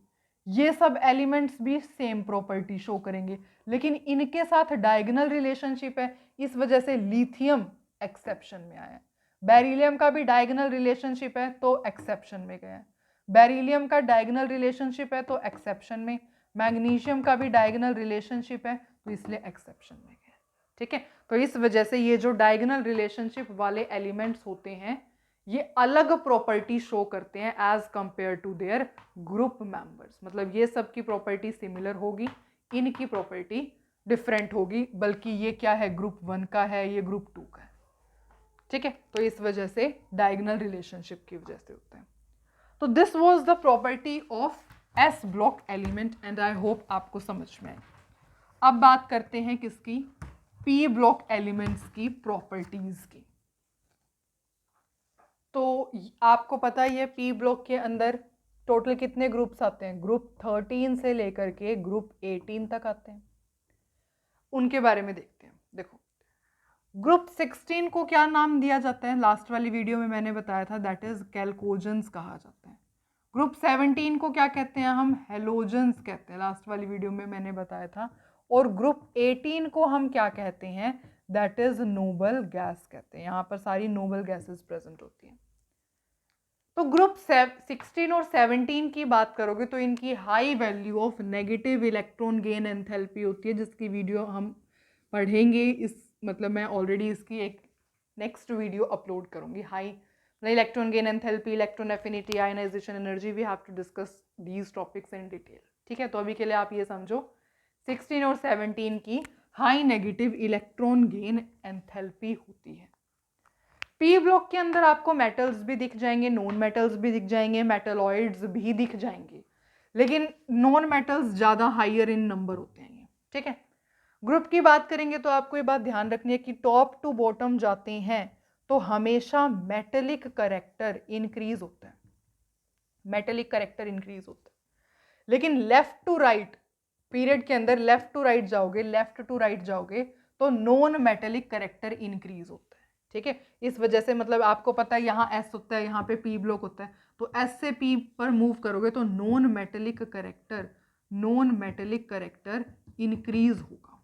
Speaker 1: ये सब एलिमेंट्स भी सेम प्रॉपर्टी शो करेंगे, लेकिन इनके साथ डायगोनल रिलेशनशिप है, इस वजह से लिथियम एक्सेप्शन में आया। बेरिलियम का भी डायगोनल रिलेशनशिप है तो एक्सेप्शन में गया, बेरिलियम का डायगोनल रिलेशनशिप है तो एक्सेप्शन में, मैग्नीशियम का भी डायगोनल रिलेशनशिप है तो इसलिए एक्सेप्शन में गया। ठीक है, तो इस वजह से ये जो डायगोनल रिलेशनशिप वाले एलिमेंट्स होते हैं ये अलग प्रॉपर्टी शो करते हैं as compare to their group members, मतलब ये सब की प्रॉपर्टी सिमिलर होगी, इनकी प्रॉपर्टी डिफरेंट होगी, बल्कि ये क्या है, ग्रुप 1 का है, ये ग्रुप 2 का है। ठीक है, तो इस वजह से डायगोनल रिलेशनशिप की वजह से होता है। तो this was the property of S block element and I hope आपको समझ में आए। अब बात करते हैं किसकी, पी ब्लॉक एलिमेंट्स की प्रॉपर्टीज की। तो आपको पता ही है पी ब्लॉक के अंदर टोटल कितने ग्रुप्स आते हैं, ग्रुप 13 से लेकर के ग्रुप 18 तक आते हैं। उनके बारे में देखते हैं। देखो, ग्रुप 16 को क्या नाम दिया जाता है, लास्ट वाली वीडियो में मैंने बताया था, दैट इज कैल्कोजेंस कहा जाता है। ग्रुप 17 को क्या कहते हैं हम, हेलोजेंस कहते हैं, लास्ट वाली वीडियो में मैंने बताया था। और ग्रुप 18 को हम क्या कहते हैं, दैट इज नोबल गैस कहते हैं। यहाँ पर सारी नोबल गैसेस प्रेजेंट होती हैं। तो ग्रुप 16 और 17 की बात करोगे तो इनकी high value of negative electron gain enthalpy होती है, जिसकी वीडियो हम पढ़ेंगे। इस मतलब मैं ऑलरेडी इसकी एक नेक्स्ट वीडियो अपलोड करूंगी। High electron gain enthalpy, electron affinity, ionization energy, we have to discuss these topics in detail. ठीक है, तो अभी के लिए आप ये समझो 16 और 17 की high negative electron gain enthalpy होती है। पी ब्लॉक के अंदर आपको मेटल्स भी दिख जाएंगे, नॉन मेटल्स भी दिख जाएंगे, मेटलॉइड्स भी दिख जाएंगे, लेकिन नॉन मेटल्स ज़्यादा हाइयर इन नंबर होते हैं ये। ठीक है, ग्रुप की बात करेंगे तो आपको ये बात ध्यान रखनी है कि टॉप टू बॉटम जाते हैं तो हमेशा मेटेलिक करेक्टर इंक्रीज होता है, मेटेलिक करेक्टर इंक्रीज होता है। लेकिन लेफ्ट टू राइट पीरियड के अंदर लेफ्ट टू राइट जाओगे, लेफ्ट टू राइट जाओगे तो नॉन मेटेलिक करेक्टर इंक्रीज होता है। ठीक है, इस वजह से मतलब आपको पता है यहाँ एस होता है, यहाँ पे पी ब्लॉक होता है, तो एस से पी पर मूव करोगे तो नॉन मेटेलिक करेक्टर इंक्रीज होगा।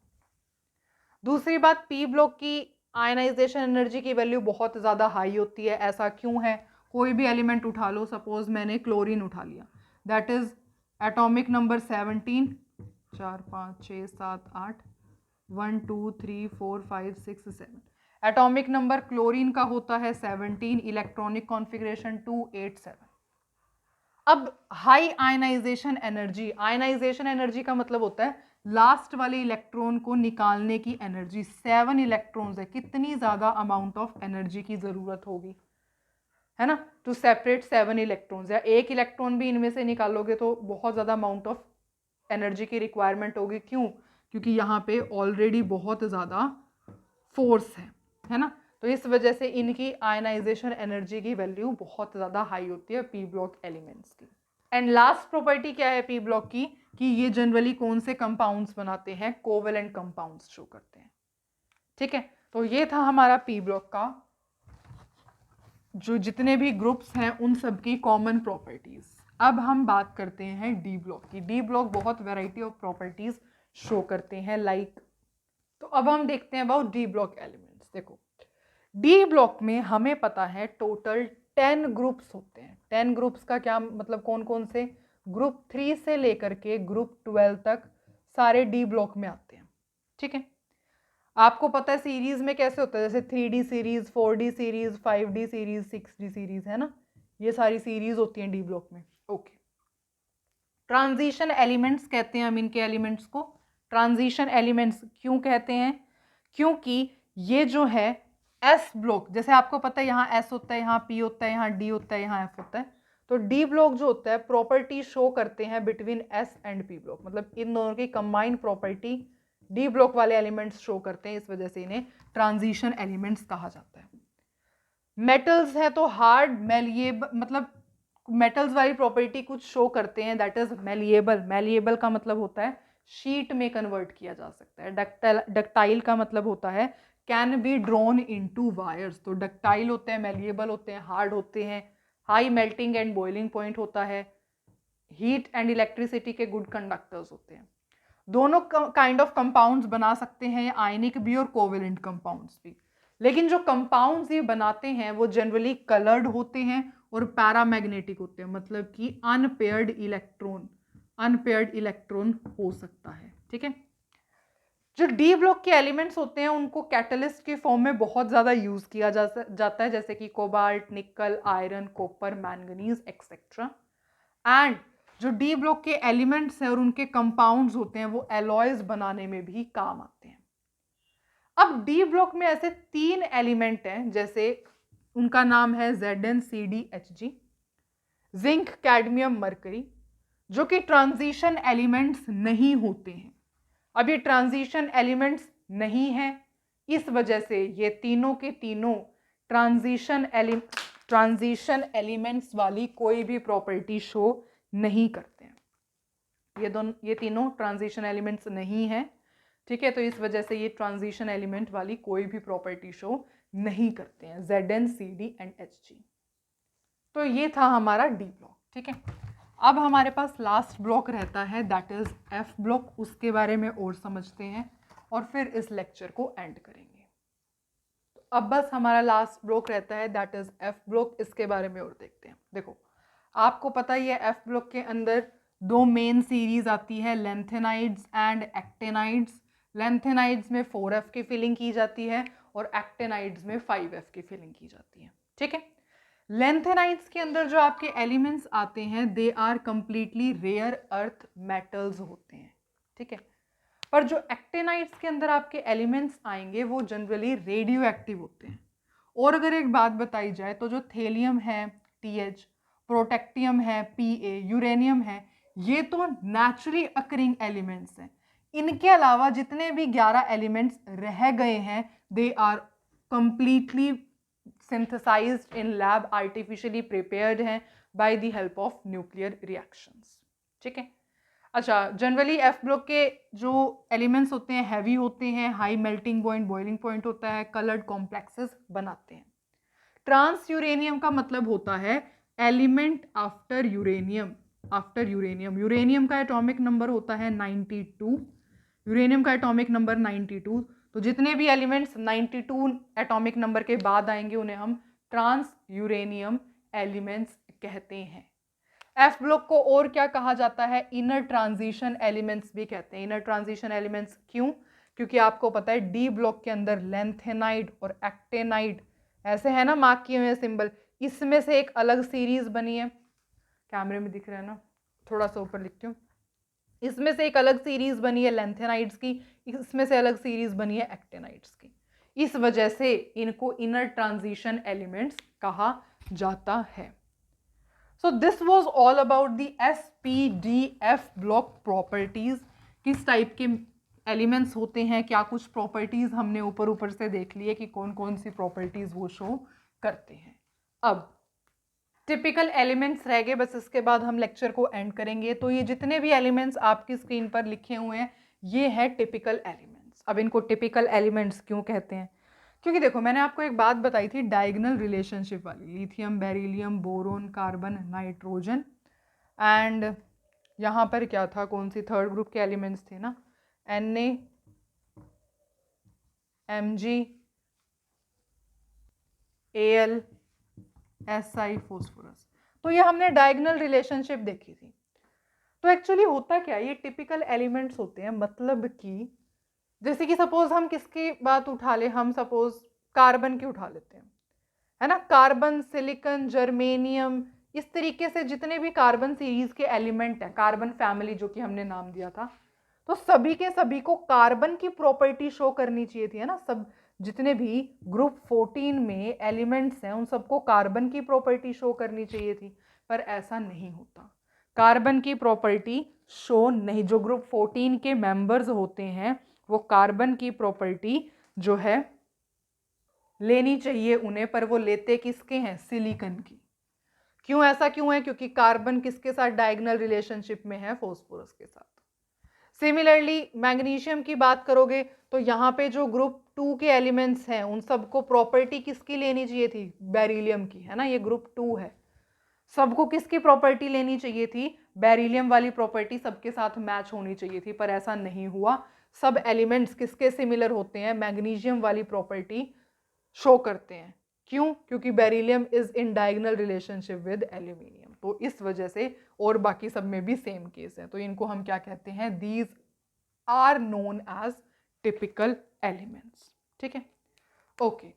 Speaker 1: दूसरी बात, पी ब्लॉक की आयनाइजेशन एनर्जी की वैल्यू बहुत ज़्यादा हाई होती है। ऐसा क्यों है, कोई भी एलिमेंट उठा लो, सपोज मैंने क्लोरीन उठा लिया, that is atomic number 17, 4 5 6 7 8 1 2 3 4 5 6 7, atomic number chlorine का होता है 17, इलेक्ट्रॉनिक कॉन्फ़िगरेशन 287। अब high ionization energy, ionization energy का मतलब होता है लास्ट वाले इलेक्ट्रॉन को निकालने की एनर्जी। 7 इलेक्ट्रॉन्स है, कितनी ज्यादा अमाउंट ऑफ एनर्जी की जरूरत होगी, है ना, टू सेपरेट 7 इलेक्ट्रॉन्स। या एक इलेक्ट्रॉन भी इनमें से निकालोगे तो बहुत ज्यादा अमाउंट ऑफ एनर्जी की रिक्वायरमेंट होगी। क्यों, क्योंकि यहाँ पे ऑलरेडी बहुत ज्यादा फोर्स है ना, तो इस वजह से इनकी आयनाइजेशन एनर्जी की वैल्यू बहुत ज़्यादा हाई होती है पी ब्लॉक एलिमेंट्स की। एंड लास्ट प्रॉपर्टी क्या है पी ब्लॉक की, कि ये जनरली कौन से कंपाउंड्स बनाते हैं, कोवेलेंट कंपाउंड्स शो करते हैं। ठीक है, तो ये था हमारा पी ब्लॉक का जो जितने भी ग्रुप्स हैं उन सब की कॉमन प्रॉपर्टीज। अब हम बात करते हैं डी ब्लॉक की। डी ब्लॉक बहुत वैरायटी ऑफ प्रॉपर्टीज शो करते हैं लाइक, तो अब हम देखते हैं अबाउट डी ब्लॉक एलिमेंट्स। देखो, डी ब्लॉक में हमें पता है टोटल 10 ग्रुप्स होते हैं। 10 ग्रुप्स का क्या मतलब, कौन कौन से, ग्रुप 3 से लेकर के ग्रुप 12 तक सारे डी ब्लॉक में आते हैं। ठीक है, आपको पता है सीरीज में कैसे होता है, जैसे 3D series, 4D series, 5D series, 6D series, है ना, ये सारी सीरीज होती हैं डी ब्लॉक में। ओके, ट्रांजिशन एलिमेंट्स कहते हैं हम इनके एलिमेंट्स को। ट्रांजिशन एलिमेंट्स क्यों कहते हैं, क्योंकि ये जो है एस ब्लॉक, जैसे आपको पता है यहाँ एस होता है, यहाँ पी होता है, यहाँ डी होता है, यहाँ एफ होता है, तो डी ब्लॉक जो होता है प्रॉपर्टी शो करते हैं between S and P block, मतलब इन दोनों की कंबाइंड प्रॉपर्टी डी ब्लॉक वाले एलिमेंट्स शो करते हैं, इस वजह से इन्हें ट्रांजिशन एलिमेंट्स कहा जाता है। मेटल्स है तो हार्ड, मेलिएबल, मतलब मेटल्स वाली प्रॉपर्टी कुछ शो करते हैं, दैट इज मेलिएबल। मेलिएबल का मतलब होता है शीट में कन्वर्ट किया जा सकता है। डक्टाइल का मतलब होता है can be drawn into wires. तो डक्टाइल होते हैं, मेलिएबल होते हैं, हार्ड होते हैं, high melting and boiling point होता है, हीट एंड इलेक्ट्रिसिटी के गुड कंडक्टर्स होते हैं। दोनों काइंड ऑफ कंपाउंड्स बना सकते हैं, आयनिक भी और कोवेलेंट कंपाउंड्स भी। लेकिन जो कंपाउंड्स ये बनाते हैं वो जनरली कलर्ड होते हैं और पैरामैग्नेटिक होते हैं, मतलब कि अनपेयर्ड इलेक्ट्रॉन हो सकता है। ठीक है, जो डी ब्लॉक के एलिमेंट्स होते हैं उनको कैटलिस्ट के फॉर्म में बहुत ज़्यादा यूज़ किया जाता है, जैसे कि कोबाल्ट, निकल, iron, copper, manganese etcetera. And जो डी ब्लॉक के एलिमेंट्स हैं और उनके कंपाउंड्स होते हैं वो एलॉयज बनाने में भी काम आते हैं। अब डी ब्लॉक में ऐसे 3 एलिमेंट हैं, जैसे उनका नाम है ZnCdHg, जिंक, कैडमियम, मरकरी, जो कि ट्रांजिशन एलिमेंट्स नहीं होते हैं। अब ये ट्रांजिशन एलिमेंट्स नहीं है, इस वजह से ये तीनों के तीनों ट्रांजिशन एलिमेंट्स वाली कोई भी प्रॉपर्टी शो नहीं करते हैं। ये तीनों ट्रांजिशन एलिमेंट्स नहीं है, ठीक है। तो इस वजह से ये ट्रांजिशन एलिमेंट वाली कोई भी प्रॉपर्टी शो नहीं करते हैं, Zn, Cd एंड Hg। तो ये था हमारा डी ब्लॉक, ठीक है। अब हमारे पास लास्ट ब्लॉक रहता है, दैट इज एफ ब्लॉक। उसके बारे में और समझते हैं और फिर इस लेक्चर को एंड करेंगे। तो अब बस हमारा लास्ट ब्लॉक रहता है, दैट इज एफ ब्लॉक। इसके बारे में और देखते हैं। देखो, आपको पता ही है एफ ब्लॉक के अंदर 2 मेन सीरीज आती है, लेंथेनाइड्स एंड एक्टेनाइड्स। लेंथेनाइड्स में 4F की फिलिंग की जाती है और एक्टेनाइड्स में 5F की फिलिंग की जाती है, ठीक है। लेंथेनाइड्स के अंदर जो आपके एलिमेंट्स आते हैं, they are completely rare earth metals होते हैं, ठीक है। पर जो एक्टेनाइड्स के अंदर आपके एलिमेंट्स आएंगे वो जनरली रेडियो एक्टिव होते हैं। और अगर एक बात बताई जाए तो जो थेलियम है TH, प्रोटेक्टियम है PA, यूरेनियम है, ये तो नेचुरली अकरिंग एलिमेंट्स हैं। इनके अलावा जितने भी 11 एलिमेंट्स रह गए हैं, they are completely synthesized in lab, artificially prepared हैं by the help of nuclear reactions, ठीक है। अच्छा, जनरली एफ ब्लॉक के जो एलिमेंट्स होते हैं हैवी होते हैं, high melting point, boiling point होता है, कलर्ड कॉम्प्लेक्सेस बनाते हैं। ट्रांस यूरेनियम का मतलब होता है element after uranium. After uranium, uranium का एटॉमिक नंबर होता है 92, यूरेनियम का एटॉमिक नंबर 92। तो जितने भी एलिमेंट्स 92 एटॉमिक नंबर के बाद आएंगे उन्हें हम ट्रांस यूरेनियम एलिमेंट्स कहते हैं। एफ ब्लॉक को और क्या कहा जाता है? इनर ट्रांजिशन एलिमेंट्स भी कहते हैं। इनर ट्रांजिशन एलिमेंट्स क्यों? क्योंकि आपको पता है डी ब्लॉक के अंदर लेंथेनाइड और एक्टेनाइड ऐसे है ना, मार्क किए हुए सिंबल, इसमें से एक अलग सीरीज बनी है। कैमरे में दिख रहा है ना, थोड़ा सा ऊपर लिखती हूँ। इसमें से एक अलग सीरीज बनी है लेंथेनाइड्स की, इसमें से अलग सीरीज बनी है एक्टेनाइड्स की। इस वजह से इनको इनर ट्रांजिशन एलिमेंट्स कहा जाता है। सो this was all about the SPDF block properties. किस टाइप के एलिमेंट्स होते हैं, क्या कुछ प्रॉपर्टीज हमने ऊपर ऊपर से देख लिए कि कौन कौन सी प्रॉपर्टीज वो शो करते हैं। अब टिपिकल एलिमेंट्स रह गए, बस इसके बाद हम लेक्चर को एंड करेंगे। तो ये जितने भी एलिमेंट्स आपकी स्क्रीन पर लिखे हुए हैं, ये है टिपिकल एलिमेंट्स। अब इनको टिपिकल एलिमेंट्स क्यों कहते हैं? क्योंकि देखो, मैंने आपको एक बात बताई थी डायगोनल रिलेशनशिप वाली, lithium, beryllium, boron, carbon, nitrogen and यहाँ पर क्या था, कौन सी थर्ड ग्रुप के एलिमेंट्स थे ना, Na, Mg, Al, Si, phosphorus. तो ये हमने डायगोनल रिलेशनशिप देखी थी। तो एक्चुअली होता क्या है, ये टिपिकल एलिमेंट्स होते हैं, मतलब कि जैसे कि सपोज हम किसकी बात उठा ले, हम सपोज कार्बन की उठा लेते हैं, है ना। कार्बन, सिलिकॉन, जर्मेनियम, इस तरीके से जितने भी कार्बन सीरीज के एलिमेंट हैं, कार्बन फैमिली जो कि हमने नाम दिया था, तो सभी के सभी को कार्बन की प्रॉपर्टी शो करनी चाहिए थी, है ना। सब जितने भी ग्रुप 14 में एलिमेंट्स हैं उन सबको कार्बन की प्रॉपर्टी शो करनी चाहिए थी, पर ऐसा नहीं होता। कार्बन की प्रॉपर्टी शो नहीं, जो ग्रुप 14 के मेंबर्स होते हैं वो कार्बन की प्रॉपर्टी जो है लेनी चाहिए उन्हें, पर वो लेते किसके हैं? सिलिकॉन की। क्यों, ऐसा क्यों है? क्योंकि कार्बन किसके साथ डायगोनल रिलेशनशिप में है? फॉस्फोरस के साथ। सिमिलरली मैग्नीशियम की बात करोगे तो यहाँ पे जो ग्रुप 2 के एलिमेंट्स हैं उन सबको प्रॉपर्टी किसकी लेनी चाहिए थी? बेरिलियम की, है ना। ये ग्रुप 2 है, सबको किसकी प्रॉपर्टी लेनी चाहिए थी? बेरिलियम वाली प्रॉपर्टी सबके साथ मैच होनी चाहिए थी, पर ऐसा नहीं हुआ। सब एलिमेंट्स किसके सिमिलर होते हैं? मैग्नीशियम वाली प्रॉपर्टी शो करते हैं। क्यों? क्योंकि beryllium is in diagonal relationship with aluminium, तो इस वजह से, और बाकी सब में भी सेम केस है। तो इनको हम क्या कहते हैं? These are known as typical elements, ठीक है। Okay,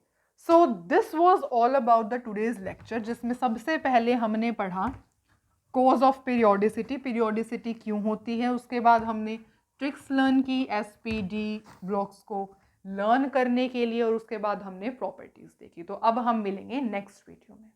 Speaker 1: so this was all about the today's lecture, जिसमें सबसे पहले हमने पढ़ा कॉज ऑफ पीरियोडिसिटी, पीरियोडिसिटी क्यों होती है। उसके बाद हमने ट्रिक्स लर्न की SPD ब्लॉक्स को लर्न करने के लिए, और उसके बाद हमने प्रॉपर्टीज देखी। तो अब हम मिलेंगे नेक्स्ट वीडियो में।